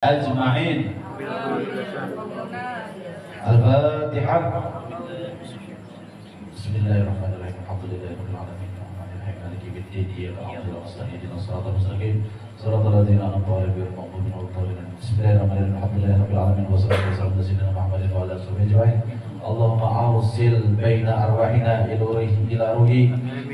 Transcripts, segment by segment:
أجمعين. الفاتحة. بسم الله الرحمن الرحيم. الحمد لله رب العالمين الرحمن الرحيم مالك يوم الدين إياك نعبد وإياك نستعين اهدنا الصراط المستقيم صراط الذين أنعمت عليهم غير المغضوب عليهم ولا الضالين. بسم الله الرحمن الرحيم. الحمد لله رب العالمين والصلاة والسلام على سيدنا محمد وعلى آله وصحبه أجمعين. اللهم أوصل بين أرواحنا إلى روح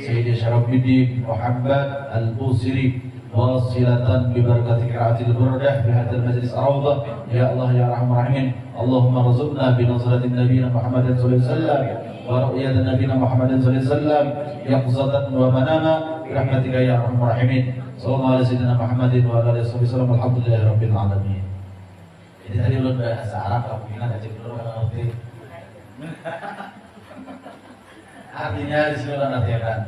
سيدي شرف الدين محمد البوصيري واصلة ببركة قراءة البردة في هذا المجلس الروضة يا الله يا أرحم الراحمين. اللهم ارزقنا بنظرة نبينا محمد صلى الله عليه وسلم ورؤية نبينا محمد صلى الله عليه وسلم يقظة ومناما برحمتك يا أرحم الراحمين. صلى الله على سيدنا محمد وعلى آله وسلم. Alhamdulillah rabbil alamin. Jadi tadi belum bahasa Arab, kamu ingat aja dulu kan ngerti. Artinya di sini ulang artikan.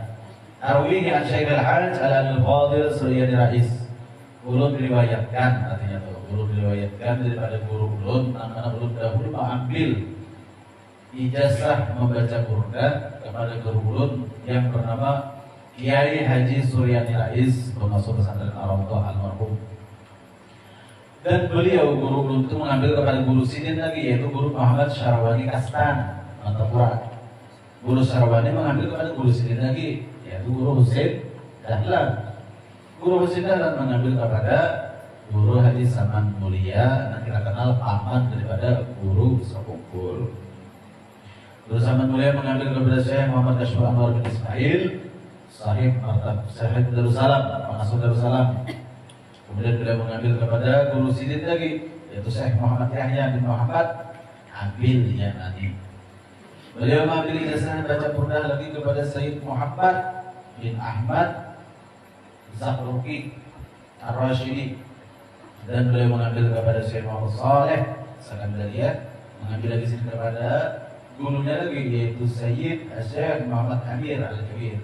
Arwihi an Syekh al-Hajj al-Fadil Suryani Rais. Ulun diriwayatkan, artinya tuh ulun diriwayatkan daripada guru ulun, mana ulun dahulu mengambil ijazah membaca burda kepada guru ulun yang bernama Kiai Haji Suryani Rais, pengasuh pesantren Ar-Raudhah almarhum. Dan beliau guru ulun itu mengambil kepada guru sidin lagi, yaitu guru Muhammad Syarwani Kastan Mantapura. Guru Syarwani mengambil kepada guru sidin lagi, yaitu guru Husain Dahlan. Guru Husain Dahlan mengambil kepada guru Haji Saman Mulia, yang kita kenal paman daripada guru Sopungkul. Guru Saman Mulia mengambil kepada Syekh Muhammad Kashmir Anwar bin Ismail, sahib Martab Syekh Darussalam, pengasuh Darussalam. Kemudian beliau mengambil kepada guru sidin lagi, yaitu Syekh Muhammad Yahya bin Muhammad Abil Yanani. Beliau mengambil ijazah baca burdah lagi kepada Sayyid Muhammad bin Ahmad Zahruki Ar-Rashidi. Dan beliau mengambil kepada Syekh Muhammad Saleh Sakandaria, mengambil lagi sini kepada gurunya lagi, yaitu Sayyid Syekh Muhammad Amir Al-Kabir.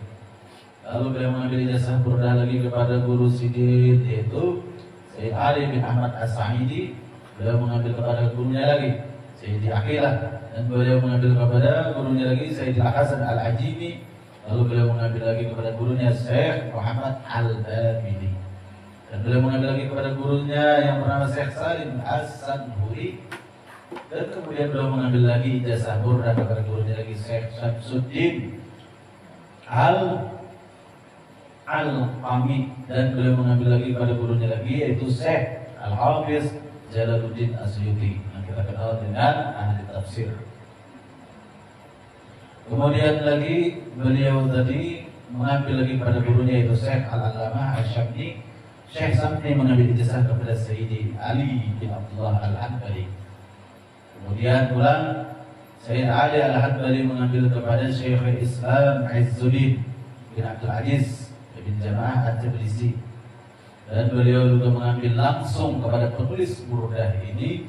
Lalu beliau mengambil ijazah burdah lagi kepada guru sidin, yaitu Sayyid Ali bin Ahmad As-Sa'idi. Beliau mengambil kepada gurunya lagi Sayyidi Aqilah. Dan beliau mengambil kepada gurunya lagi Sayyid Al-Hasan Al-Ajimi. Lalu beliau mengambil lagi kepada gurunya Syekh Muhammad Al-Babili. Dan beliau mengambil lagi kepada gurunya yang bernama Syekh Salim As-Sanhuri. Dan kemudian beliau mengambil lagi ijazah burdah kepada gurunya lagi Syekh Syamsuddin Al-Qami. Dan beliau mengambil lagi kepada gurunya lagi yaitu Syekh Al-Hafiz Jalaluddin Asyuti, yang kita kenal dengan ahli tafsir. Kemudian lagi beliau tadi mengambil lagi pada gurunya yaitu Syekh Al-Allamah Asy-Syamni. Syekh Samni mengambil ijazah kepada Sayyidi Ali bin Abdullah Al-Hanbali. Kemudian pula Sayyid Ali Al-Hanbali mengambil kepada Syekh Islam Izzuddin bin Abdul Aziz bin Jamaah At-Tabrisi. Dan beliau juga mengambil langsung kepada penulis burdah ini,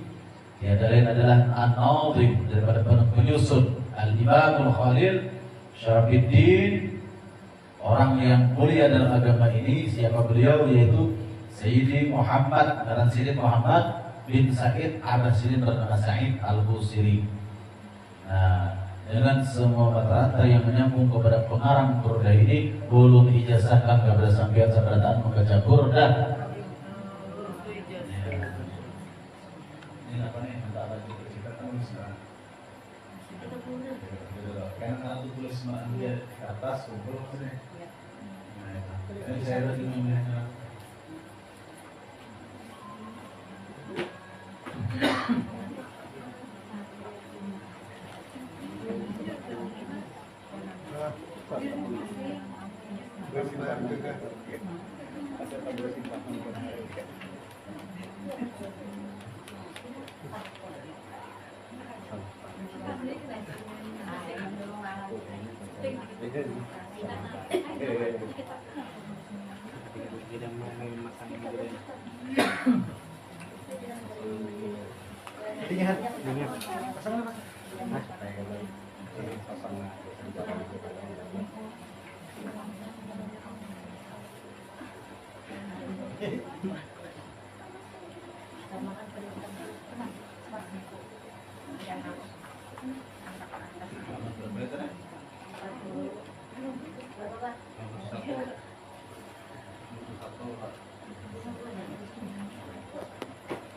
tiada lain adalah An-Nadhim daripada penyusun Al-Imamul Khalil Syarafiddin, orang yang mulia dalam agama ini. Siapa beliau? Yaitu Sayyidi Muhammad, dan Sayyidi Muhammad bin Said Abbasidin bernama Sa'id Al-Busiri. Nah, dengan semua mata yang menyambung kepada pengarang burdah ini, ulun ijazahkan kepada sampean sabrataan membaca burdah. Ini apa nih? Karena itu tulis dia ke atas, kumpul sini. Ini saya lagi memilih.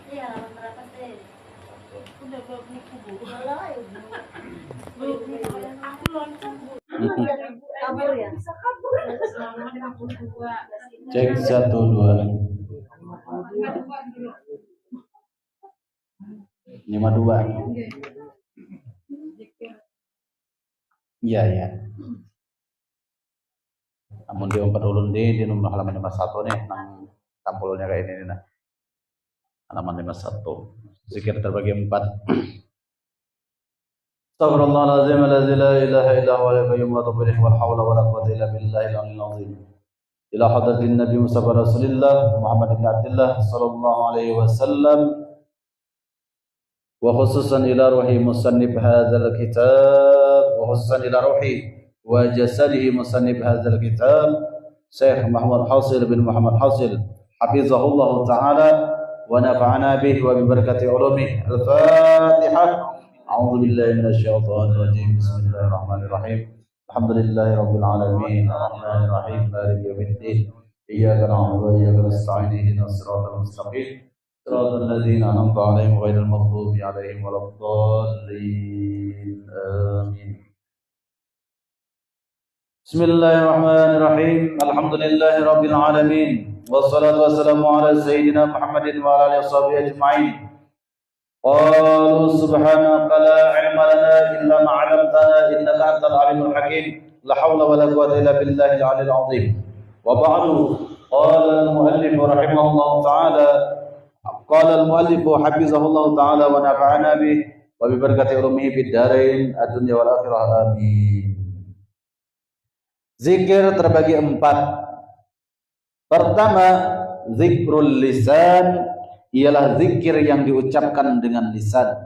Iya. Cek 1 2 52. Iya ya. Namun di umpat ulun di nomor halaman 51 nih, nang sampulnya kayak ini nah. Halaman 51. Zikir terbagi 4. Astaghfirullahaladzim alladzi la ilaha illa huwa al-qayyum wa atubu ilaihi wal haula wala quwwata illa billahi al-'aliyyil 'azhim. Ila hadratin Nabi Mustafa Rasulillah Muhammad bin Abdullah sallallahu alaihi wasallam wa khususan ila ruhi musannif hadzal kitab wa khususan ila ruhi wa jasadihi musannif hadzal kitab Syekh Muhammad Hasil bin Muhammad Hasil hafizahullah taala wa nafa'ana bihi wa bi barakati ulumihi. Al-Fatihah. A'udzu billahi minasy syaithanir rajim. Bismillahirrahmanirrahim. Alhamdulillahi rabbil alamin. Arrahmanir rahim. Maliki yaumiddin. Iyyaka na'budu wa iyyaka nasta'in. Ihdinas siratal mustaqim. Siratal ladzina an'amta 'alaihim ghairil maghdubi 'alaihim waladdallin. Amin. Bismillahirrahmanirrahim. Alhamdulillahi rabbil alamin. Wassalatu wassalamu ala sayyidina Muhammadin wa ala alihi washabihi ajma'in. Qalu subhanaka la ilma lana illa ma 'allamtana innaka antal alimul hakim. La haula wala quwwata illa billahil 'aliyyil 'azhim. Wa ba'du. Qala al-muallif rahimahullah ta'ala qala al-muallif hafizahullah ta'ala wa nafa'ana bihi wa bi barakati ulumihi fid dharain ad-dunya wal akhirah. Amin. Zikir terbagi 4. Pertama, zikrul lisan ialah zikir yang diucapkan dengan lisan.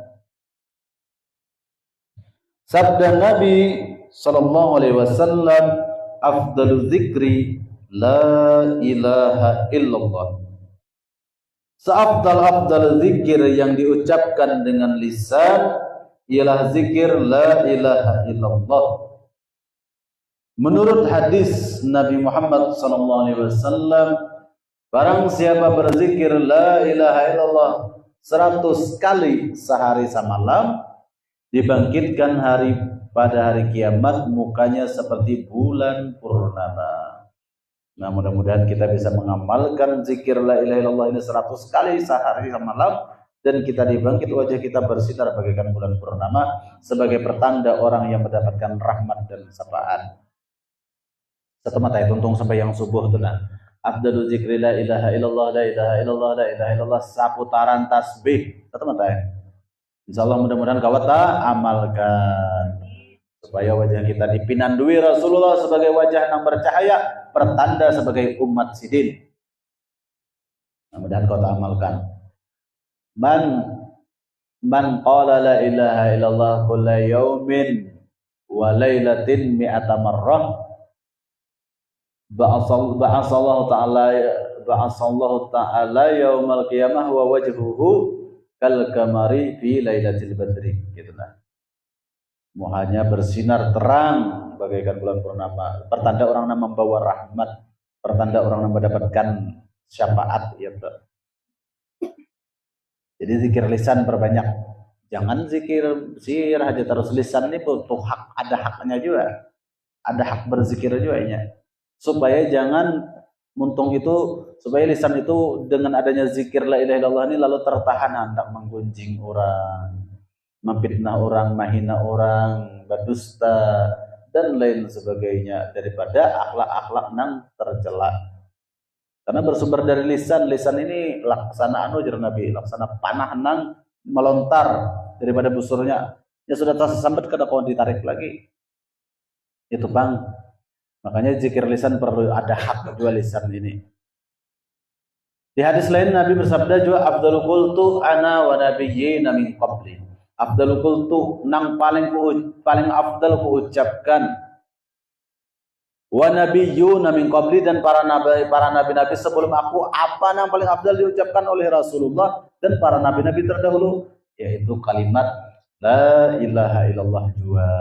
Sabda Nabi sallallahu alaihi wasallam, afdalu zikri la ilaha illallah. Seafdal-afdal zikir yang diucapkan dengan lisan ialah zikir la ilaha illallah. Menurut hadis Nabi Muhammad sallallahu alaihi wasallam, barang siapa berzikir la ilaha illallah 100 kali sehari semalam, dibangkitkan pada hari kiamat mukanya seperti bulan purnama. Nah, mudah-mudahan kita bisa mengamalkan zikir la ilaha illallah ini 100 kali sehari semalam, dan kita dibangkit wajah kita bersinar bagaikan bulan purnama sebagai pertanda orang yang mendapatkan rahmat dan sapaan. Satu mata tuntung sampai yang subuh tuh nah. Afdalu zikri la ilaha illallah, la ilaha illallah, la ilaha illallah, saputaran tasbih. Satu mata ya. Insyaallah mudah-mudahan kawat amalkan supaya wajah kita dipinandui Rasulullah sebagai wajah yang bercahaya, pertanda sebagai umat sidin. Mudah-mudahan kau amalkan. Man qala la ilaha illallah kulla yaumin wa lailatin mi'ata marrah ba'asallahu ta'ala yaumal qiyamah wa wajhuhu kal kamari fi lailatul badri, gitu nah. Muhanya bersinar terang bagaikan bulan purnama, pertanda orang yang membawa rahmat, pertanda orang yang mendapatkan syafaat, gitu. Jadi zikir lisan perbanyak. Jangan zikir sir aja terus, lisan ini butuh hak, ada haknya juga. Ada hak berzikir juga ya. Supaya jangan muntung itu, supaya lisan itu dengan adanya zikir la ilaha illallah ini lalu tertahan hendak menggunjing orang, memfitnah orang, menghina orang, berdusta dan lain sebagainya daripada akhlak-akhlak yang tercela. Karena bersumber dari lisan, lisan ini laksana jar Nabi, laksana panah nang melontar daripada busurnya. Ya sudah tersambat kada kau ditarik lagi. Itu Bang. Makanya zikir lisan perlu ada hak kedua lisan ini. Di hadis lain Nabi bersabda juga, afdalu qultu ana wa nabiyyina min qabli. Afdalu qultu nang paling afdal ku ucapkan, wa nabiyyuna min qabli, dan para nabi-nabi sebelum aku, apa yang paling afdal diucapkan oleh Rasulullah dan para nabi-nabi terdahulu, yaitu kalimat la ilaha illallah juga.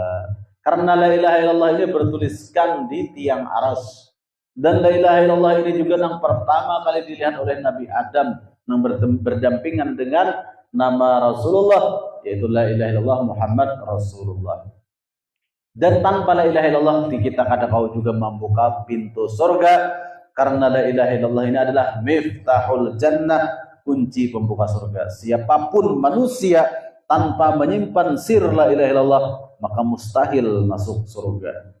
Karena la ilaha illallah ini bertuliskan di tiang aras, dan la ilaha illallah ini juga yang pertama kali dilihat oleh Nabi Adam, yang berdampingan dengan nama Rasulullah yaitu la ilaha illallah Muhammad Rasulullah. Dan tanpa la ilaha illallah kita kada kau juga membuka pintu surga, karena la ilaha illallah ini adalah miftahul jannah, kunci pembuka surga. Siapapun manusia tanpa menyimpan sir la ilaha illallah maka mustahil masuk surga.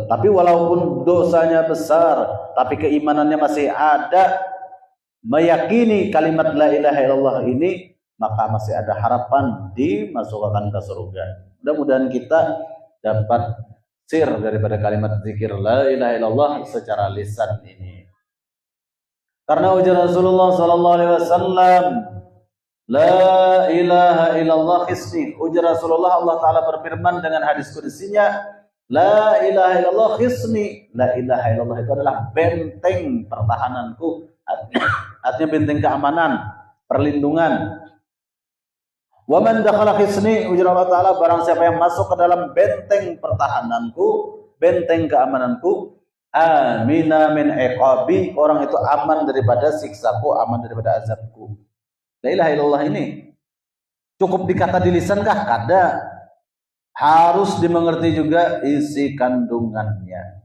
Tapi walaupun dosanya besar, tapi keimanannya masih ada, meyakini kalimat la ilaha illallah ini, maka masih ada harapan dimasukkan ke surga. Mudah-mudahan kita dapat sir daripada kalimat zikir la ilaha illallah secara lisan ini. Karena ujar Rasulullah sallallahu alaihi wasallam, la ilaha illallah hisni. Ujar Rasulullah, Allah Ta'ala berfirman dengan hadis kudusinya, la ilaha illallah hisni. La ilaha illallah itu adalah benteng pertahananku. Artinya benteng keamanan, perlindungan. Wa man dakhala hisni, ujar Allah Ta'ala, barang siapa yang masuk ke dalam benteng pertahananku, benteng keamananku, amina min iqabi, orang itu aman daripada siksaku, aman daripada azabku. La ilaha illallah ini cukup dikata di lisan kah? Kada. Harus dimengerti juga isi kandungannya.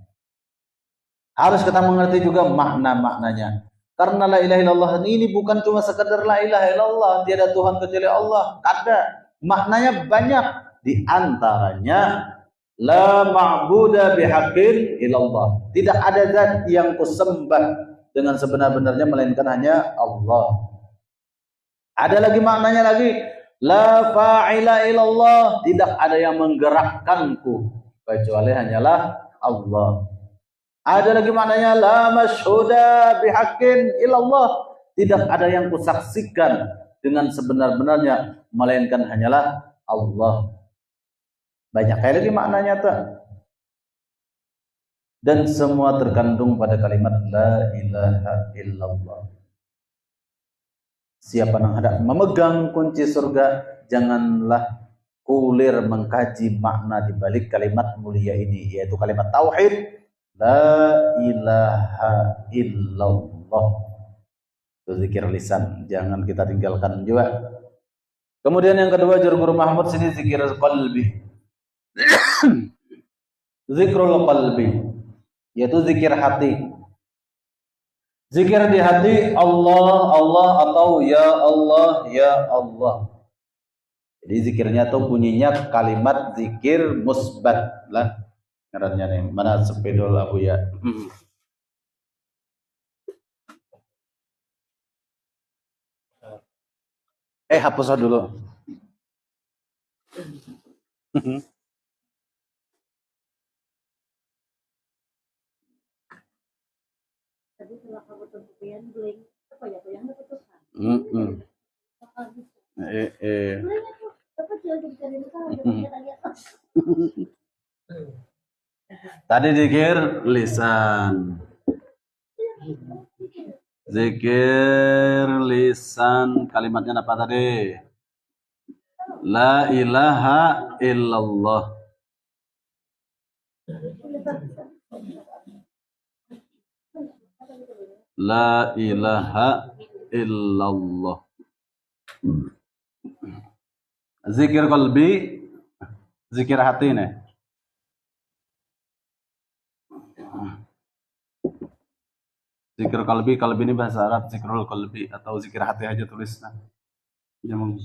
Harus kita mengerti juga makna-maknanya. Karena la ilaha illallah ini bukan cuma sekedar la ilaha illallah, tiada Tuhan kecuali Allah. Kada. Maknanya banyak. Di antaranya la ma'buda bihaqqin illallah. Tidak ada zat yang kusembah dengan sebenar-benarnya melainkan hanya Allah. Ada lagi maknanya lagi, la fa'ila illallah, tidak ada yang menggerakkanku kecuali hanyalah Allah. Ada lagi maknanya, la masyhuda bihaqqin illallah, tidak ada yang kusaksikan dengan sebenar-benarnya melainkan hanyalah Allah. Banyak kali lagi maknanya tuh. Dan semua terkandung pada kalimat la ilaha illallah. Siapa yang hendak memegang kunci surga, janganlah kulir mengkaji makna di balik kalimat mulia ini, yaitu kalimat tauhid, la ilaha illallah. Itu zikir lisan, jangan kita tinggalkan juga. Kemudian yang kedua, Juru Guru Mahmud sini zikir qalbi. Zikrul qalbi, yaitu zikir hati. Zikir di hati, Allah, Allah, atau ya Allah, ya Allah. Jadi zikirnya tuh bunyinya kalimat zikir musbat lah. Ngarannya nih, mana sepedol Abu ya. Hapus dulu. Tadi setelah kamu tentuin blank, apa ya yang keputusan? Tadi zikir lisan. Zikir lisan, kalimatnya apa tadi? La ilaha illallah. La ilaha illallah. Zikir qalbi, zikir hati nih. Zikir qalbi, qalbi ini bahasa Arab, zikrul qalbi atau zikir hati aja tulisnya. Jangan.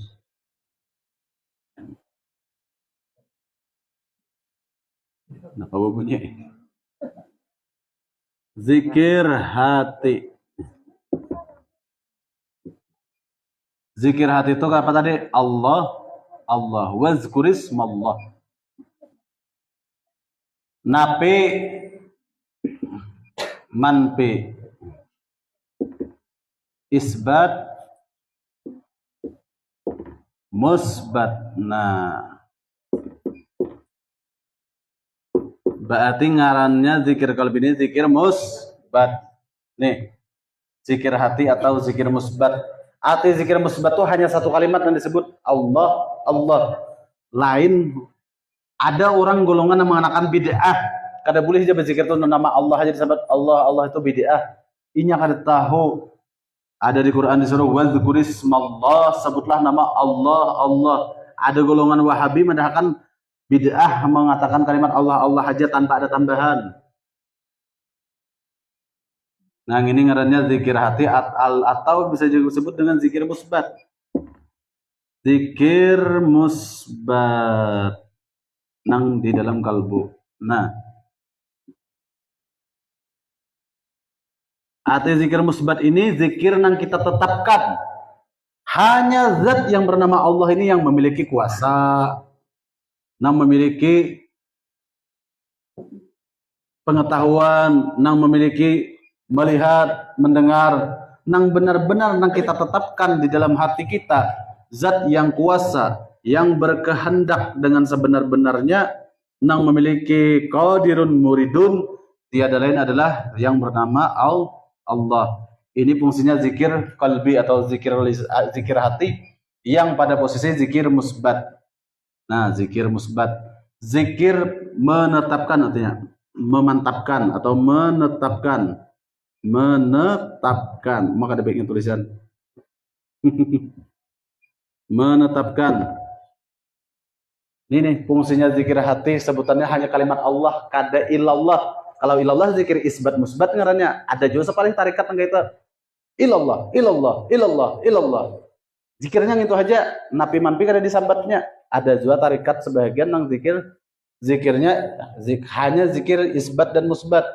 Kenapa bunyi? Zikir hati. Zikir hati itu apa tadi? Allah, Allah. Wazkurismallah. Napi, manpi. Isbat, musbat. Nah, berarti ngarannya zikir qalbi ini zikir musbat. Nih, zikir hati atau zikir musbat. Arti zikir musbat itu hanya satu kalimat yang disebut Allah, Allah. Lain, ada orang golongan yang mengatakan bid'ah. Kada boleh aja berzikir itu nama Allah aja disebut Allah, Allah itu bid'ah. Inya kada tahu Ada di Quran disuruh wadzukurismallah, sebutlah nama Allah, Allah. Ada golongan Wahabi mendahkan bid'ah mengatakan kalimat Allah Allah aja tanpa ada tambahan. Nah, ini ngarannya zikir hati atau bisa juga disebut dengan zikir musbat. Zikir musbat nang di dalam kalbu. Nah, arti zikir musbat ini zikir nang kita tetapkan. Hanya zat yang bernama Allah ini yang memiliki kuasa, nang memiliki pengetahuan, nang memiliki melihat, mendengar, nang benar-benar nang kita tetapkan di dalam hati kita, zat yang kuasa, yang berkehendak dengan sebenar-benarnya, nang memiliki qadirun muridun, tiada lain adalah yang bernama Allah. Ini fungsinya zikir qalbi atau zikir hati yang pada posisi zikir musbat. Nah, zikir musbat, zikir menetapkan artinya memantapkan atau menetapkan. Maka ada baiknya tulisan menetapkan. Ini nih fungsinya zikir hati, sebutannya hanya kalimat Allah, kada illallah. Kalau illallah zikir isbat musbat ngarannya. Ada juga paling tarikat enggak itu illallah, illallah, illallah, illallah. Zikirnya itu aja, napi manpi kada disambatnya. Ada juga tarikat sebagian yang zikirnya hanya zikir isbat dan musbat.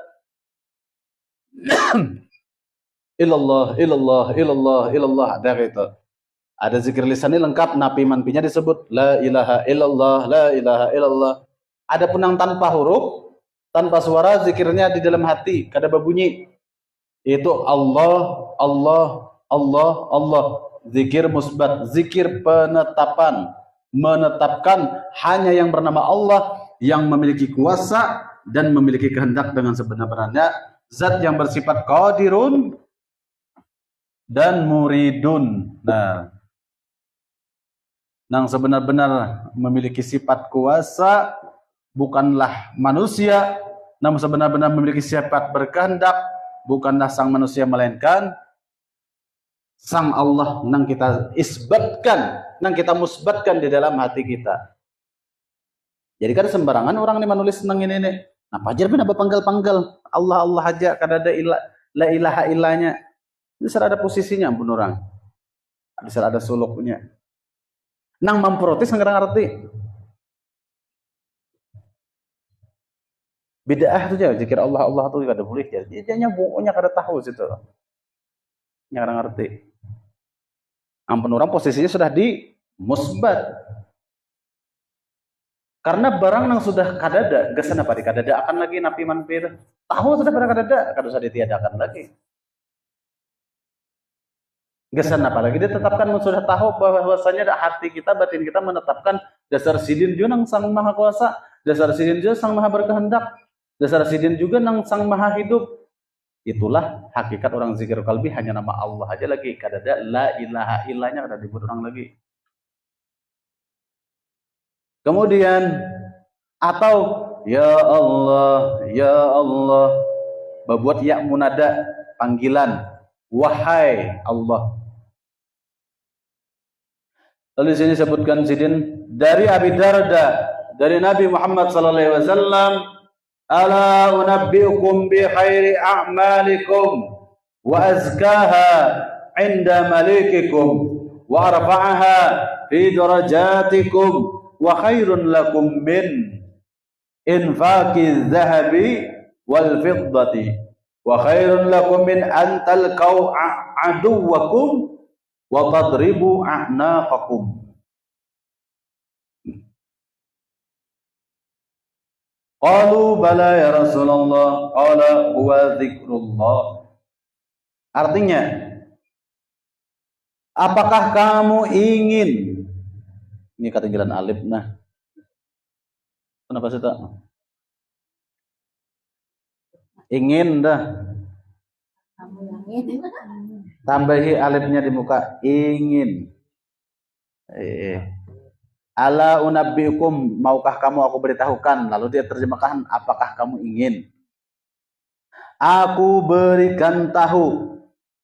Ilallah, ilallah, ilallah, ilallah. Ada gitu. Ada zikir lisannya lengkap, napi manpinya disebut la ilaha illallah, la ilaha illallah. Ada pun yang tanpa huruf, tanpa suara, zikirnya di dalam hati, kada berbunyi. Itu Allah, Allah, Allah, Allah. Zikir musbat, zikir penetapan, menetapkan hanya yang bernama Allah, yang memiliki kuasa dan memiliki kehendak dengan sebenar-benarnya. Zat yang bersifat qadirun dan muridun. Nah, yang sebenar-benar memiliki sifat kuasa, bukanlah manusia, namun sebenar-benar memiliki sifat berkehendak, bukanlah sang manusia melainkan sang Allah yang kita isbatkan, yang kita musbatkan di dalam hati kita. Jadi kan sembarangan orang ini menulis tentang ini. Apa aja apa panggal-panggal Allah Allah aja, kada ada la ilaha illanya. Bisa ada posisinya pun orang. Bisa ada suluknya. Nang memprotes nggak ngerti. Bid'ah itu aja, zikir Allah Allah itu kada boleh. Jadinya bukunya kada tahu situ. Nggak ngerti. Ampun orang posisinya sudah di musbat. Karena barang yang sudah kadada, gesan apa di kadada akan lagi napi manpir. Tahu sudah pada kadada, kada usah ditiadakan lagi. Gesan apa lagi ditetapkan sudah tahu bahwasanya hati kita, batin kita menetapkan dasar sidin juga nang sang maha kuasa, dasar sidin juga sang maha berkehendak, dasar sidin juga nang sang maha hidup. Itulah hakikat orang zikir qalbi, hanya nama Allah aja lagi, kadada la ilaha illanya kada disebut orang lagi. Kemudian atau ya Allah, berbuat ya munada, panggilan, wahai Allah. Lalu sini sebutkan sidin dari Abi Darda, dari Nabi Muhammad sallallahu alaihi wasallam, ala unabbiukum bi khairi a'malikum wa azkaha 'inda malikikum wa arfa'aha fi darajatikum wa khairun lakum min infaqi dhahabi wal fiddati wa khairun lakum min an talqaw aduwakum wa tadribu a'naqakum. Qalu bala ya Rasulullah, qala huwa zikrullah. Artinya, apakah kamu ingin, ini ketinggalan alif, nah kenapa sih tak ingin dah tambahi alifnya di muka, ingin. Ala unabbiukum, maukah kamu aku beritahukan, lalu dia terjemahkan apakah kamu ingin aku berikan tahu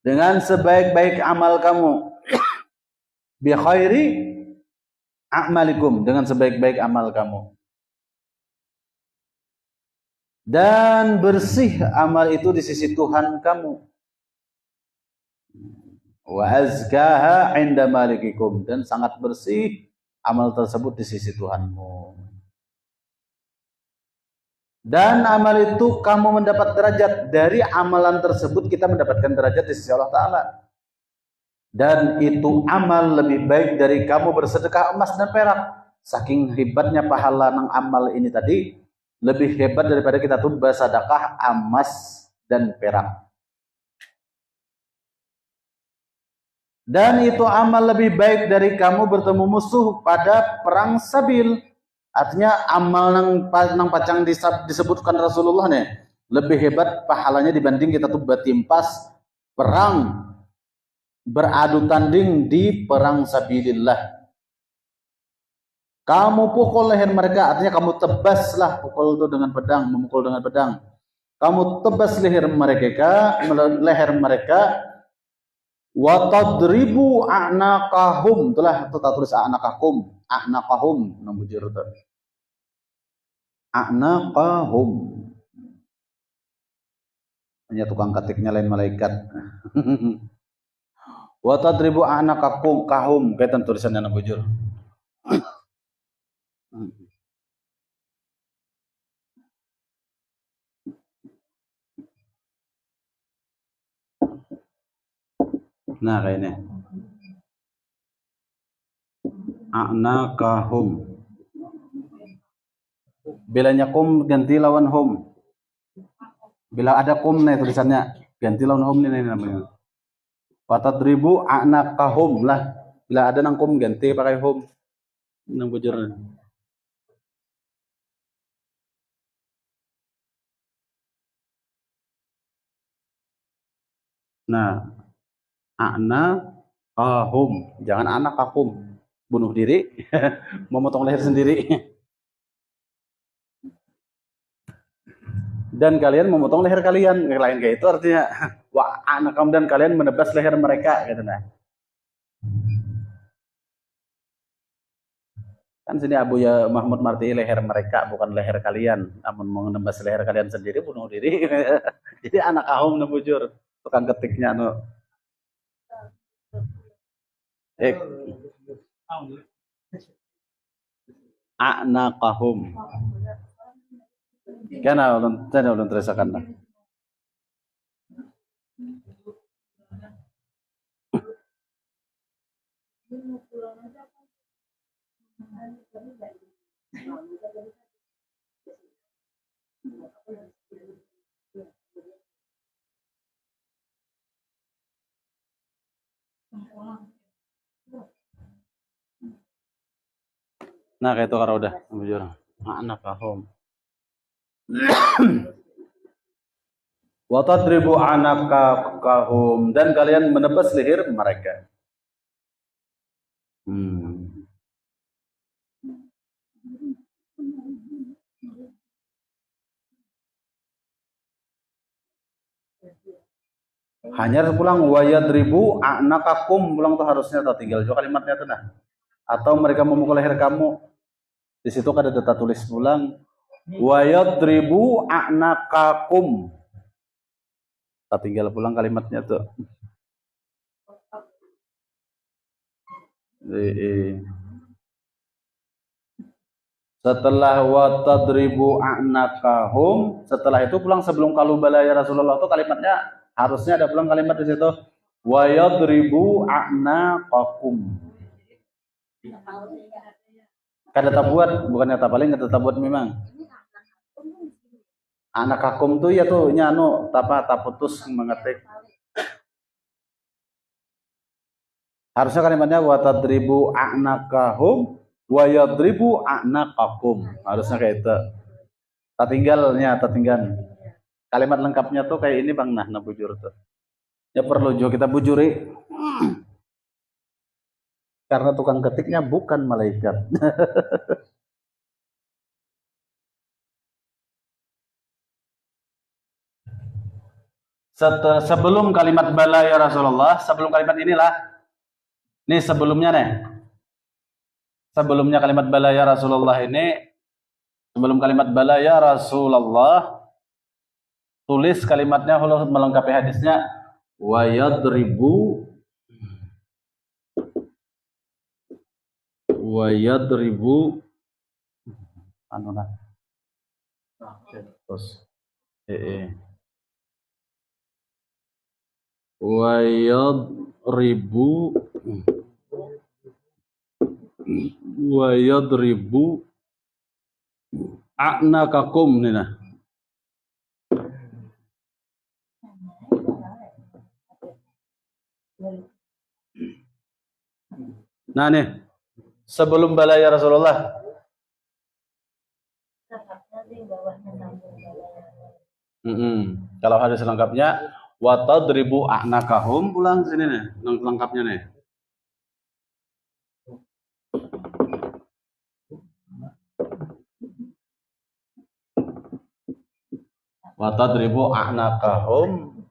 dengan sebaik-baik amal kamu. Bi khairi a'malikum, dengan sebaik-baik amal kamu. Dan bersih amal itu di sisi Tuhan kamu. Wa azkaha 'inda malikikum, dan sangat bersih amal tersebut di sisi Tuhanmu. Dan amal itu kamu mendapat derajat, dari amalan tersebut kita mendapatkan derajat di sisi Allah Ta'ala. Dan itu amal lebih baik dari kamu bersedekah emas dan perak. Saking hebatnya pahala ng amal ini tadi, lebih hebat daripada kita tuh bersedekah emas dan perak. Dan itu amal lebih baik dari kamu bertemu musuh pada perang sabil. Artinya amal nang pacang disebutkan Rasulullah nih, lebih hebat pahalanya dibanding kita tuh bertimpas perang, beradu tanding di perang sabilillah. Kamu pukul leher mereka, artinya kamu tebaslah, pukul itu dengan pedang, memukul dengan pedang. Kamu tebas leher mereka, wa tadribu a'naqahum, itulah itu tak tulis a'naqahum nambujur itu. A'naqahum. Hanya tukang ketiknya lain malaikat. Wa tadribu a'naqahum, kaitan tulisannya nambujur. Nah kayaknya a'naqahum, bilanya kum ganti lawan hum, bila ada kum nih tulisannya ganti lawan hum ini namanya. Watadribu a'naqahum lah, bila ada nang kum ganti pakai hum nang bujur. Nah, a'naqahum, jangan anaqahum, bunuh diri, memotong leher sendiri. Dan kalian memotong leher kalian, lain kayak itu artinya wa anaqahum, dan kalian menebas leher mereka gitu nah. Kan sini Abu ya Mahmud Marti leher mereka bukan leher kalian, namun mau menebas leher kalian sendiri bunuh diri. Jadi anaqahum nembujur, tukang ketiknya no. A'naqahum. Kana ulun terusakan lah. Nah kayak itu kalau udah jujur a'naqahum. Wa tadribu a'naqahum, dan kalian menebas leher mereka. Hanya pulang wa yadribu a'naqakum, pulang tuh harusnya atau tinggal juga kalimatnya tuh nah. Atau mereka memukul leher kamu. Di situ ada data tulis pulang wa yadribu a'naqakum. Tak tinggal pulang kalimatnya tuh. Setelah wa tadribu a'naqahum, setelah itu pulang sebelum kalubala ya Rasulullah itu kalimatnya harusnya ada pulang kalimat di situ wa yadribu a'naqakum. Kada tabuat, bukannya tapaling, kada tabuat memang. A'naqakum tuh ya tuh nyano taputus mengetik. Harusnya kalimatnya wa tadribu a'naqahum wa yadribu a'naqakum, harusnya kayak itu. Tertinggal. Kalimat lengkapnya tuh kayak ini Bang, nah bujur tuh. Ya perlu juga kita bujuri. Karena tukang ketiknya bukan malaikat. Sebelum kalimat bala ya Rasulullah, sebelum kalimat inilah, nih sebelumnya nih, sebelumnya kalimat bala ya Rasulullah ini, sebelum kalimat bala ya Rasulullah, tulis kalimatnya huruf melengkapi hadisnya, wa yadribu anu nah. Terus wa yadribu a'nakakum nih nah. Nah nih, sebelum bala ya Rasulullah. Kalau hadis lengkapnya wa tadribu a'nakahum, pulang sini nih, lengkapnya nih. Wa tadribu a'nakahum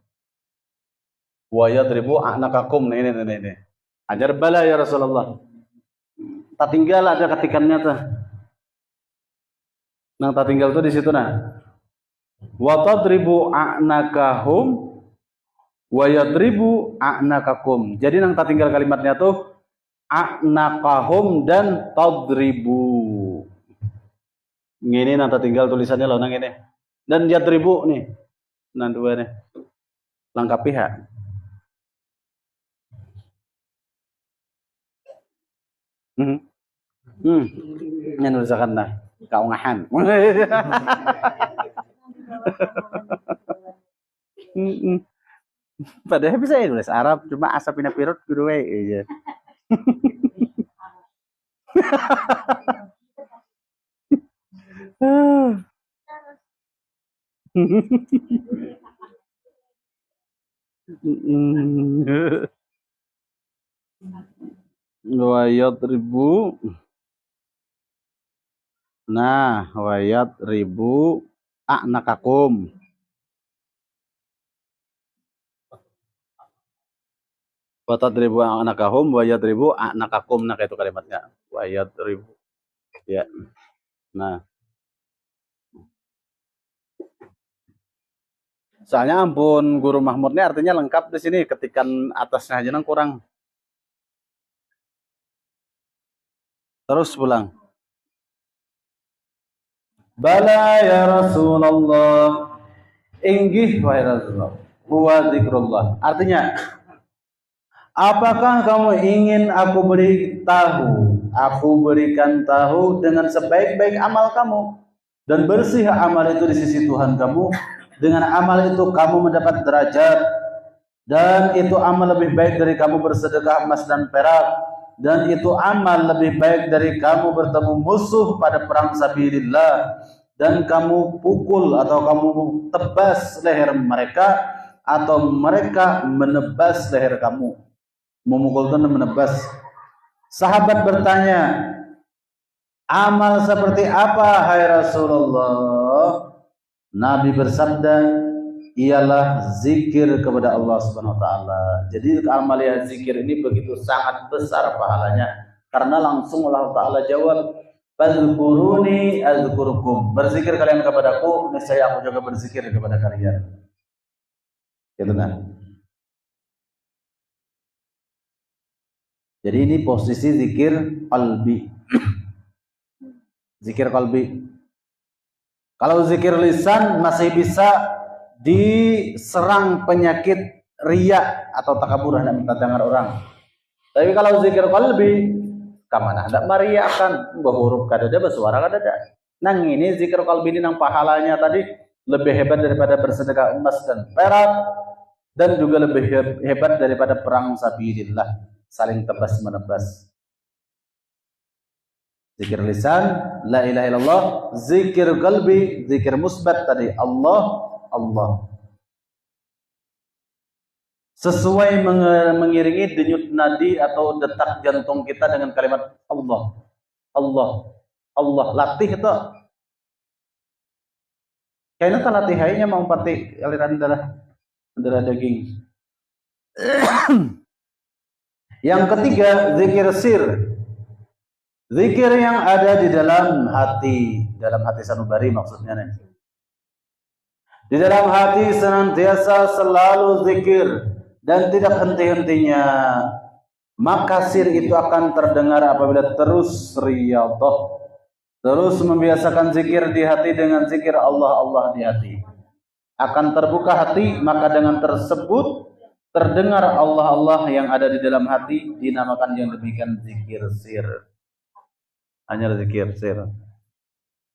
wa yadribu a'nakakum, nih ini. Ajar bala ya Rasulullah. Tak tinggal ada ketikannya tuh. Nah, tak tinggal tuh di situ nah. Wa tadribu a'nakahum wa yadribu a'nakakum. Jadi nang tak tinggal kalimatnya tuh a'nakahum dan tadribu. Ini nang tak tinggal tulisannya loh nang ini. Dan yadribu nih. Nah dua nih. Lengkapi ha. Yang nulisakan nah. Kaungahan. Padahal bisa ya nulis Arab, cuma asapina pirut guru aja. Wa yadribu. Nah, wa yadribu a'nakakum. Wa tadribu a'nakahum wa yadribu a'nakakum. Nah, itu kalimatnya. Wa yadribu. Ya. Nah. Soalnya ampun Guru Mahmudnya artinya lengkap di sini, ketikan atasnya aja nang kurang. Terus pulang. Bala ya Rasulullah. Inggih wahai Rasulullah. Huwa zikrullah. Artinya, apakah kamu ingin aku beritahu? Aku berikan tahu dengan sebaik-baik amal kamu. Dan bersih amal itu di sisi Tuhan kamu. Dengan amal itu kamu mendapat derajat. Dan itu amal lebih baik dari kamu bersedekah emas dan perak. Dan itu amal lebih baik dari kamu bertemu musuh pada perang sabilillah. Dan kamu pukul atau kamu tebas leher mereka. Atau mereka menebas leher kamu. Memukul dan menebas. Sahabat bertanya, amal seperti apa hai Rasulullah? Nabi bersabda, ialah zikir kepada Allah Subhanahu wa taala. Jadi amal zikir ini begitu sangat besar pahalanya karena langsung Allah taala jawab, "Fadzkuruni azkurukum." Berzikir kalian kepadaku, niscaya aku juga berzikir kepada kalian. Gitu kan? Jadi ini posisi zikir qalbi. Zikir qalbi. Kalau zikir lisan masih bisa diserang penyakit riya atau takabur, hendak minta dengar orang. Tapi kalau zikir qalbi, kamana hendak mariakan bahuruf kadada bersuara kadada. Nang ini zikir qalbi ini nang pahalanya tadi lebih hebat daripada bersedekah emas dan perak, dan juga lebih hebat daripada perang sabilillah, saling tebas menebas. Zikir lisan, la ilaha illallah. Zikir qalbi, zikir musbat tadi, Allah, Allah. Sesuai mengiringi denyut nadi atau detak jantung kita dengan kalimat Allah, Allah, Allah. Latih itu. Kayaknya tak latihainya mau pati aliran darah. mendarah daging. Yang ketiga, zikir sir. Zikir yang ada di dalam hati sanubari maksudnya nih. Di dalam hati senantiasa selalu zikir dan tidak henti-hentinya. Maka sir itu akan terdengar apabila terus riyadhah, terus membiasakan zikir di hati dengan zikir Allah di hati. Akan terbuka hati, maka dengan tersebut terdengar Allah yang ada di dalam hati, dinamakan yang demikian zikir sir. Hanya zikir sir.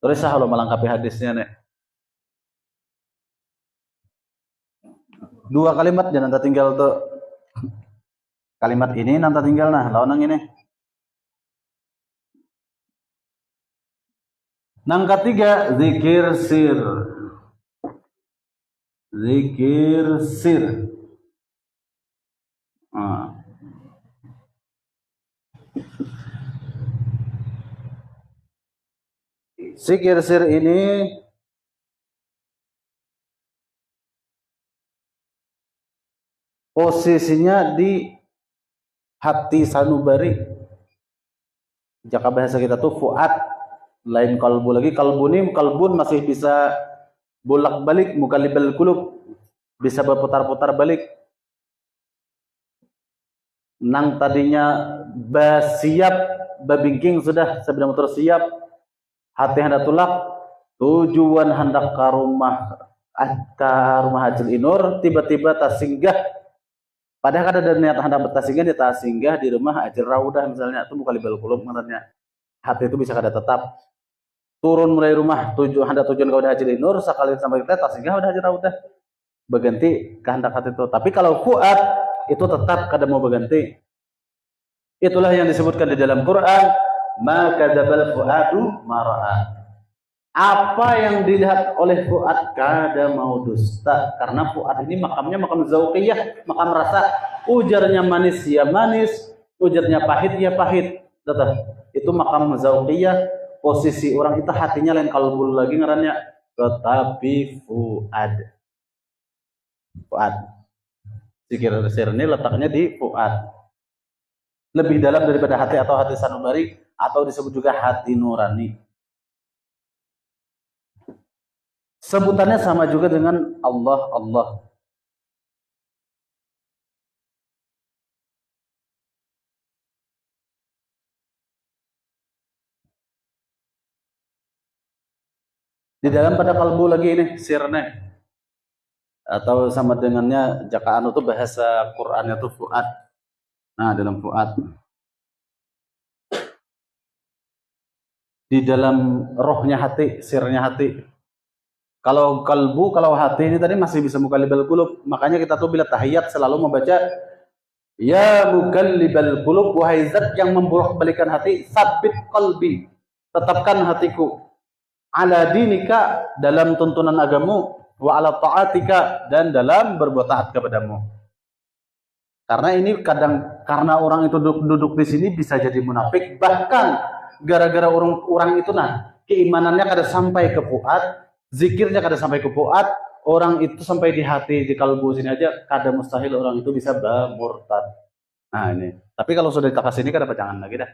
Terus saya melengkapi hadisnya nih. 2 kalimat jangan tinggal tuh. Kalimat ini nanti tinggal nah lawan ini. Nang ketiga zikir sir. Zikir sir. Zikir sir ini posisinya di hati sanubari. Jika bahasa kita tuh fuad, lain kalbu lagi. Kalbun masih bisa bolak-balik, mukallibal qulub, bisa berputar-putar balik. Nang tadinya siap, babingking sudah sebelum motor siap, hati hendak tulak, tujuan hendak ke rumah Haji Inur, tiba-tiba tersinggah. Padahal ada niat hendak bertasinggah, dia tersinggah di rumah Haji Raudah misalnya, itu mukallibal qulub katanya. Hati itu bisa kada tetap. Turun mulai rumah tujuan kau Haji Inur, sekali sampai kita tersinggah udah Haji Raudah. Berganti kehendak hati itu. Tapi kalau fuad itu tetap kada mau berganti. Itulah yang disebutkan di dalam Quran, ma kadzabal fuadu ma ra'a. Apa yang dilihat oleh fuad kada mau dusta, karena fuad ini makamnya makam zauqiyah, makam rasa. Ujarnya manis ya manis, ujarnya pahit ya pahit. Tetap itu makam zauqiyah. Posisi orang itu hatinya lain kalbul lagi ngarannya, tetapi fuad. Zikir sir ini letaknya di fuad. Lebih dalam daripada hati atau hati sanubari, atau disebut juga hati nurani. Sebutannya sama juga dengan Allah. Di dalam pada kalbu lagi ini sirne, atau sama dengannya jaka anu tuh bahasa Qur'annya tuh fuad. Nah, dalam fuad. Di dalam rohnya hati, sirnya hati. Kalau kalbu, kalau hati ini tadi masih bisa mukallibal qulub. Makanya kita tuh bila tahiyat selalu membaca ya mukallibal qulub, wahai zat yang membolak-balikan hati, sabit qalbi, tetapkan hatiku ala dinika, dalam tuntunan agamu, wa ala ta'atika, dan dalam berbuat taat kepadamu. Karena ini kadang karena orang itu duduk di sini bisa jadi munafik, bahkan gara-gara orang itu keimanannya kada sampai ke fuad, zikirnya kada sampai ke fuad, orang itu sampai di hati, di kalbu sini aja kada mustahil orang itu bisa murtad. Nah ini. Tapi kalau sudah ditakas ini kada jangan lagi dah.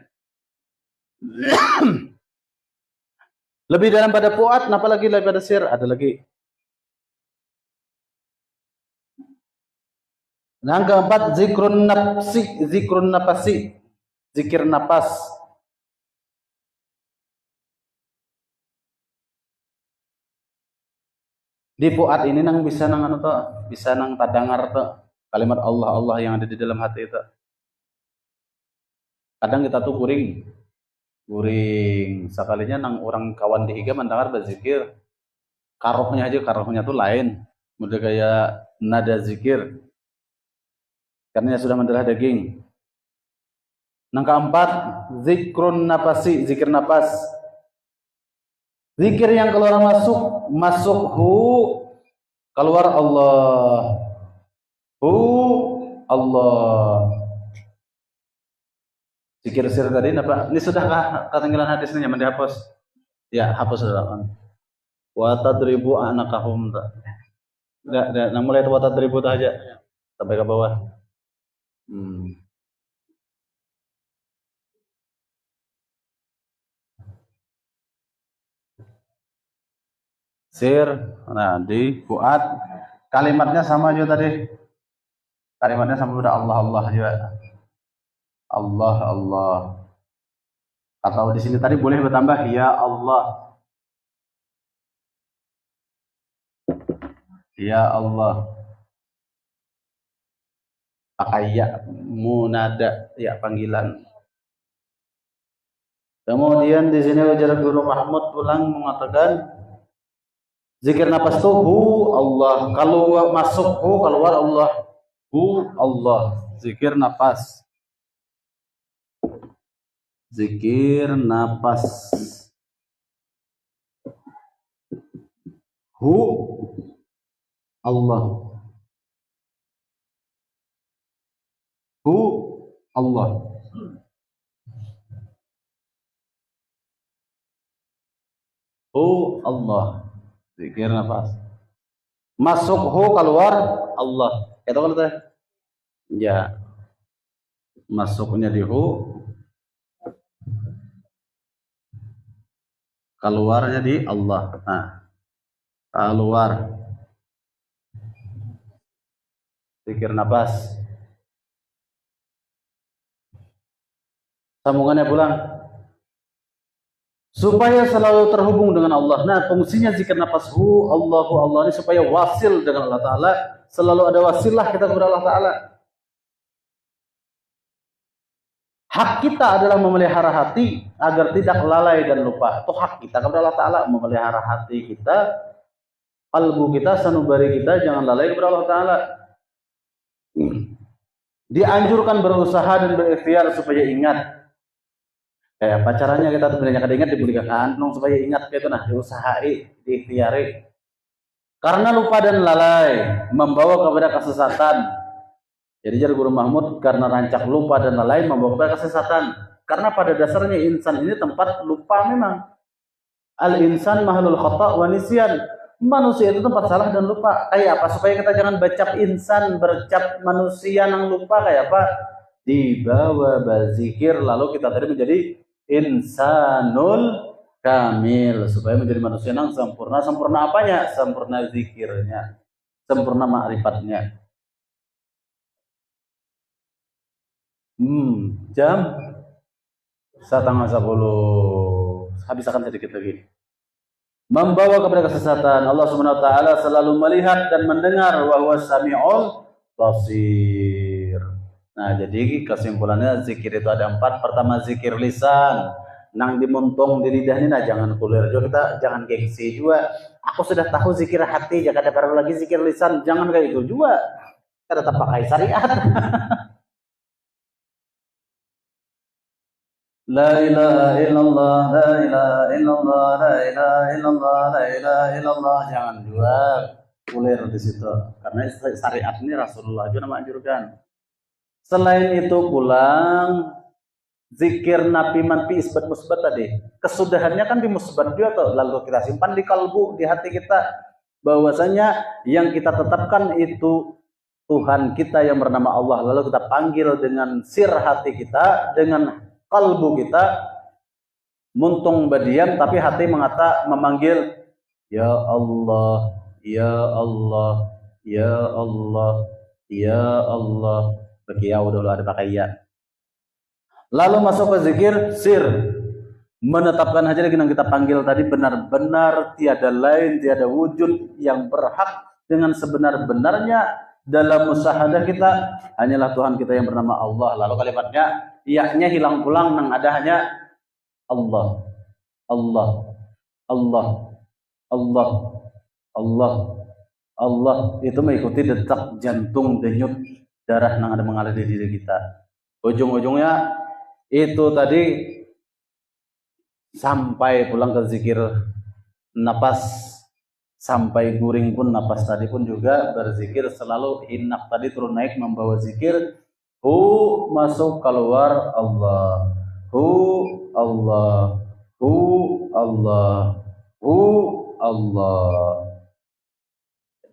Lebih dalam pada fuad, apalagi lebih pada sir, ada lagi. Yang keempat, zikrun nafasi, zikir napas. Di fuad ini nang bisa nang anu tuh, bisa nang tadangar tuh kalimat Allah yang ada di dalam hati itu. Kadang kita tuh kuring sekalinya nang orang kawan dihiga mendengar berzikir, karohnya tuh lain, udah kayak nada zikir. Karena sudah mendarah daging. Yang keempat, zikrun nafasi, zikir napas. Zikir yang keluar masuk keluar Allah. Allah. Zikir sir tadi apa? Ini sudahkah ketinggalan hadisnya yang dihapus? Ya, hapus sudah. Wa tadribu anakahum. Udah, nah mulai tempat atribut aja sampai ke bawah. Sir, nah di Fuad kalimatnya sama juga tadi. Kalimatnya sama udah Allah Allah juga. Allah Allah. Atau di sini tadi boleh bertambah ya Allah. Ya Allah. Pakai ya munada, ya panggilan. Kemudian di sini ujar Guru Mahmud pulang mengatakan zikir nafas itu hu Allah. Kalau masuk hu, keluar Allah. Hu Allah. Zikir nafas. Zikir nafas. Hu Allah. Hu Allah. Hu Allah. Zikir nafas. Masuk hu, keluar Allah. Itu kalau teh. Ya. Masuknya di hu. Keluarnya di Allah. Nah. Keluar. Zikir nafas. Sambungannya pulang. Supaya selalu terhubung dengan Allah. Nah, fungsinya zikir nafas hu Allahu Allah ini supaya wasil dengan Allah Ta'ala. Selalu ada wasilah kita kepada Allah Ta'ala. Hak kita adalah memelihara hati agar tidak lalai dan lupa. Itu hak kita kepada Allah Ta'ala. Memelihara hati kita, kalbu kita, sanubari kita, jangan lalai kepada Allah Ta'ala. Dianjurkan berusaha dan berikhtiar supaya ingat. Kayak apa caranya kita tuh banyak ingat diberikan supaya ingat gitu, nah diusahai, diikhtiari. Karena lupa dan lalai membawa kepada kesesatan. Jadi jar Guru Mahmud karena rancak lupa dan lalai membawa kepada kesesatan. Karena pada dasarnya insan ini tempat lupa memang. Al insan mahalul khata' wa nisyan. Manusia itu tempat salah dan lupa. Kayak apa supaya kita jangan bercap insan, bercap manusia yang lupa kayak apa? Dibawa berzikir lalu kita tadi menjadi insanul kamil supaya menjadi manusia yang sempurna. Sempurna apanya? Sempurna zikirnya, sempurna ma'rifatnya. Jam 9:30. Habis akan sedikit lagi. Membawa kepada kesesatan. Allah Subhanahu wa taala selalu melihat dan mendengar wa huwa samiul basir. Nah, jadi kesimpulannya zikir itu ada 4. Pertama zikir lisan, nang dimuntung di lidah ini, nah jangan kulir juga kita, jangan gengsi juga. Aku sudah tahu zikir hati, jangan ada baru lagi zikir lisan, jangan kayak itu juga. Kita tetap pakai syariat. La ilaha illallah, la ilaha illallah, la ilaha illallah, la ilaha illallah. Jangan juga kulir di situ. Karena syariat ini Rasulullah juga menganjurkan. Selain itu pulang zikir napi manpi isbat musbat tadi. Kesudahannya kan di musbat juga tuh. Lalu kita simpan di kalbu, di hati kita. Bahwasanya yang kita tetapkan itu Tuhan kita yang bernama Allah. Lalu kita panggil dengan sir hati kita, dengan kalbu kita. Muntung badian tapi hati memanggil ya Allah, ya Allah, ya Allah, ya Allah. Bagi ya udah ada pakai ya. Lalu masuk ke zikir sir, menetapkan aja lagi yang kita panggil tadi benar-benar tiada lain, tiada wujud yang berhak dengan sebenar-benarnya dalam musyahadah kita hanyalah Tuhan kita yang bernama Allah. Lalu kalimatnya iya-nya hilang pulang, nang ada hanya Allah, Allah, Allah, Allah, Allah, Allah. Itu mengikuti detak jantung, denyut darah yang ada mengalir di diri kita. Ujung-ujungnya itu tadi sampai pulang ke zikir napas, sampai guring pun napas tadi pun juga berzikir selalu hinak tadi turun naik membawa zikir hu masuk keluar Allah, hu Allah, hu Allah, hu Allah.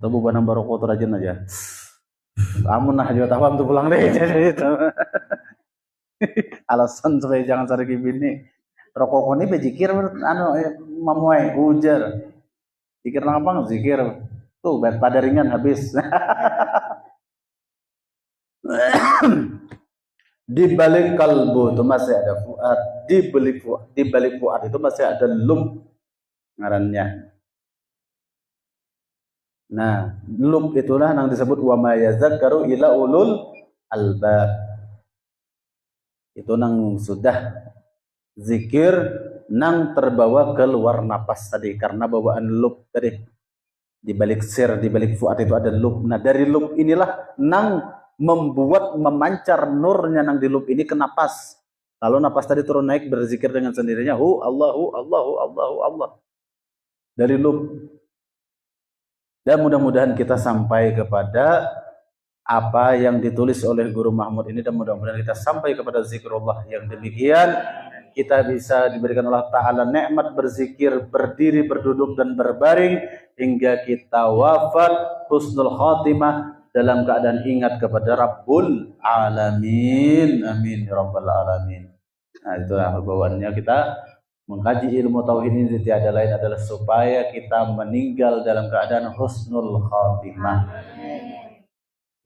Tebu banang barokah rajin aja. Amun nah juga tawam tuh pulang deh. Alasan supaya jangan cari bini. Rokok ini bejikir anu mamuai ujar. Zikir apa zikir. Tuh pada ringan habis. Di balik kalbu itu masih ada fuad, di balik fuad itu masih ada lub ngarannya. Nah, lub itulah yang disebut wa ma yazakkaru ila ulul albab. Itu nang sudah zikir nang terbawa keluar napas tadi karena bawaan lub tadi. Di balik sir, di balik fuad itu ada lub. Nah, dari lub inilah nang membuat memancar nurnya nang di lub ini ke napas. Kalau napas tadi turun naik berzikir dengan sendirinya, Allahu Allah. Dari lub. Dan mudah-mudahan kita sampai kepada apa yang ditulis oleh Guru Mahmud ini dan mudah-mudahan kita sampai kepada zikrullah yang demikian. Kita bisa diberikan Allah Ta'ala nikmat berzikir, berdiri, berduduk, dan berbaring hingga kita wafat husnul khatimah dalam keadaan ingat kepada Rabbul Alamin. Amin ya Rabbal Alamin. Nah, itulah bawaannya kita mengkaji ilmu tauhid ini tiada lain adalah supaya kita meninggal dalam keadaan husnul khatimah.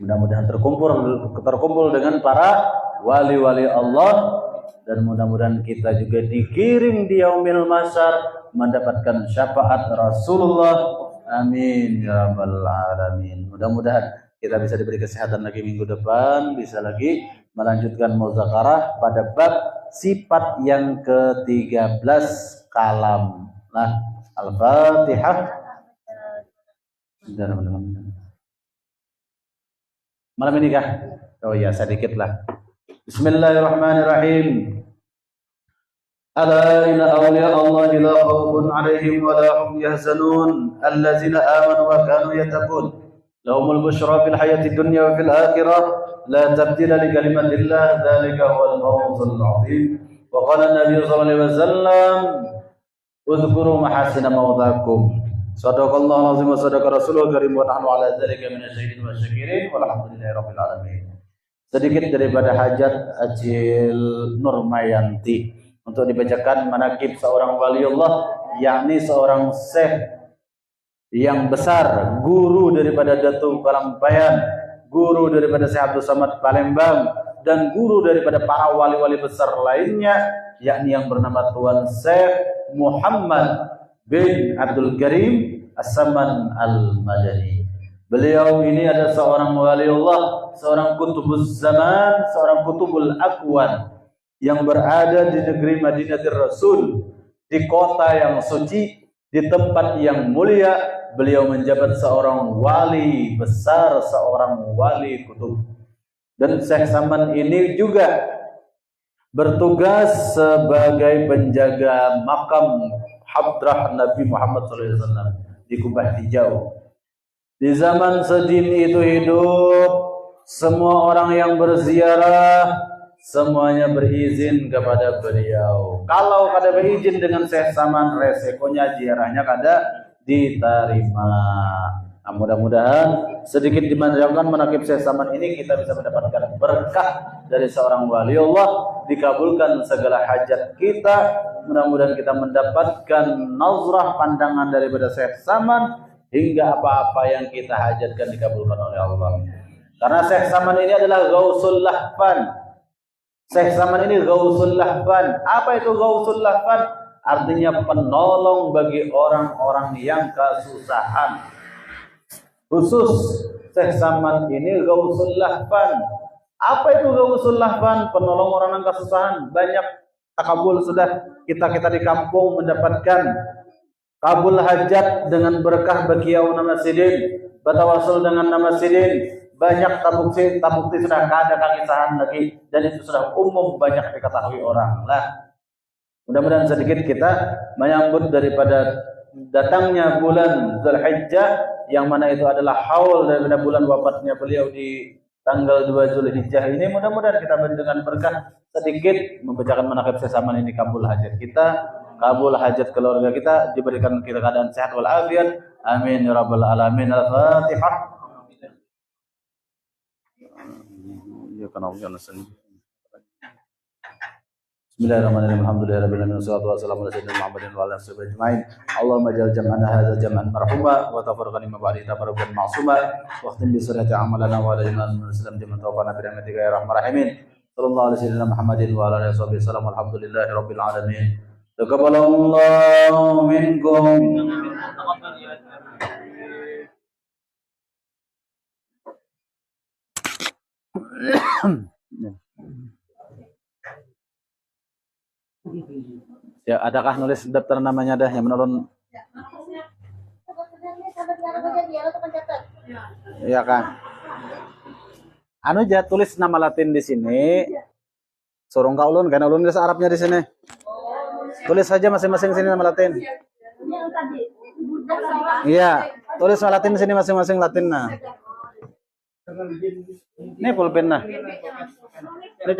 Mudah-mudahan terkumpul dengan para wali-wali Allah. Dan mudah-mudahan kita juga dikirim di yaumil mahsyar mendapatkan syafaat Rasulullah. Amin ya rabbal alamin. Mudah-mudahan kita bisa diberi kesehatan lagi minggu depan, bisa lagi melanjutkan muzakarah pada bab sifat yang ke-13 kalam. Nah, Al-Fatihah. Malam ini kah? Oh ya, sedikit lah. Bismillahirrahmanirrahim. Ala inna awliya Allah la khawfun 'alaihim wa la hum yahzanun allazina amanu wa kanu yattaqun lahumul busyra fil hayati dunya wa fil akhirah la tabdila li kalimatillah dzalika huwal fawzul 'adzim wa qala an-nabiy sallallahu alaihi wasallam udhkuru mahasina mawdakum sadaqallahu azim wa sadaqa rasulul karim wa nahnu ala dzalika minasyahidin wa syakirin walhamdulillahi rabbil alamin. Sedikit daripada hajat Ajil Nurmayanti untuk dibacakan manaqib seorang waliullah, yakni seorang syekh yang besar, guru daripada Datuk Kalampayan, guru daripada Syekh Abdul Samad Palembang, dan guru daripada para wali-wali besar lainnya, yakni yang bernama Tuan Syekh Muhammad bin Abdul Karim As-Saman Al-Madani. Beliau ini adalah seorang waliullah, seorang kutubuz zaman, seorang kutubul akwan yang berada di negeri Madinatul Rasul, di kota yang suci, di tempat yang mulia. Beliau menjabat seorang wali besar, seorang wali kutub. Dan Syekh Saman ini juga bertugas sebagai penjaga makam hadrah Nabi Muhammad SAW di Kubah Hijau. Di zaman sedini itu hidup, semua orang yang berziarah semuanya berizin kepada beliau. Kalau kada berizin dengan Syekh Saman, resikonya ziarahnya kada diterima. Nah, mudah-mudahan sedikit dimanjakan menakib Syekh Saman ini kita bisa mendapatkan berkah dari seorang wali Allah, dikabulkan segala hajat kita. Mudah-mudahan kita mendapatkan nazrah pandangan daripada Syekh Saman hingga apa-apa yang kita hajatkan dikabulkan oleh Allah. Karena Syekh Saman ini adalah Gausul Lahfan. Syekh Saman ini Gausul Lahfan. Apa itu Gausul Lahfan? Artinya penolong bagi orang-orang yang kesusahan. Khusus Syekh Saman ini Gausul Lahfan. Apa itu Gausul Lahfan? Penolong orang yang kesusahan. Banyak takabul sudah kita di kampung mendapatkan kabul hajat dengan berkah bagiau nama sidin, batawasul dengan nama sidin. Banyak tabukti sudah ada kakisahan lagi, dan itu sudah umum banyak diketahui orang lah. Mudah-mudahan sedikit kita menyambut daripada datangnya bulan Zulhijjah, yang mana itu adalah haul daripada bulan wafatnya beliau di tanggal 2 Zulhijjah ini. Mudah-mudahan kita dengan berkah sedikit membacakan manaqib Syekh Saman ini kabul hajat kita. kabul hajat keluarga kita, diberikan kita keadaan sehat walafiat. Amin ya rabbal alamin. Al-Fatihah. Ya kana Bismillahirrahmanirrahim. Alhamdulillahirabbil alamin. Wassalatu wassalamu ala sayyidina Muhammadin wa ala alihi ajmain. Allahumma ja'al jam'ana hadza jam'an marhuma wa tafarraqana min ba'di tafarruqan ma'suma wa khtim bi surati amalana wa ala alihi wasallam jama'an tawfana bi rahmatika ya arhamar rahimin. Sallallahu alaihi sayyidina Muhammadin wa ala alihi wasallam. Alhamdulillahirabbil alamin. Taqabbalallahu minkum. Ya, adakah nulis daftar namanya dah yang menurun? Iya kan. Anu aja tulis nama Latin di sini. Sorong ka ulun, kan ulun nulis Arabnya di sini. Tulis saja masing-masing sini nama Latin. Iya, tulis nama Latin di sini masing-masing Latinnya. Ini pulpen nah. Ini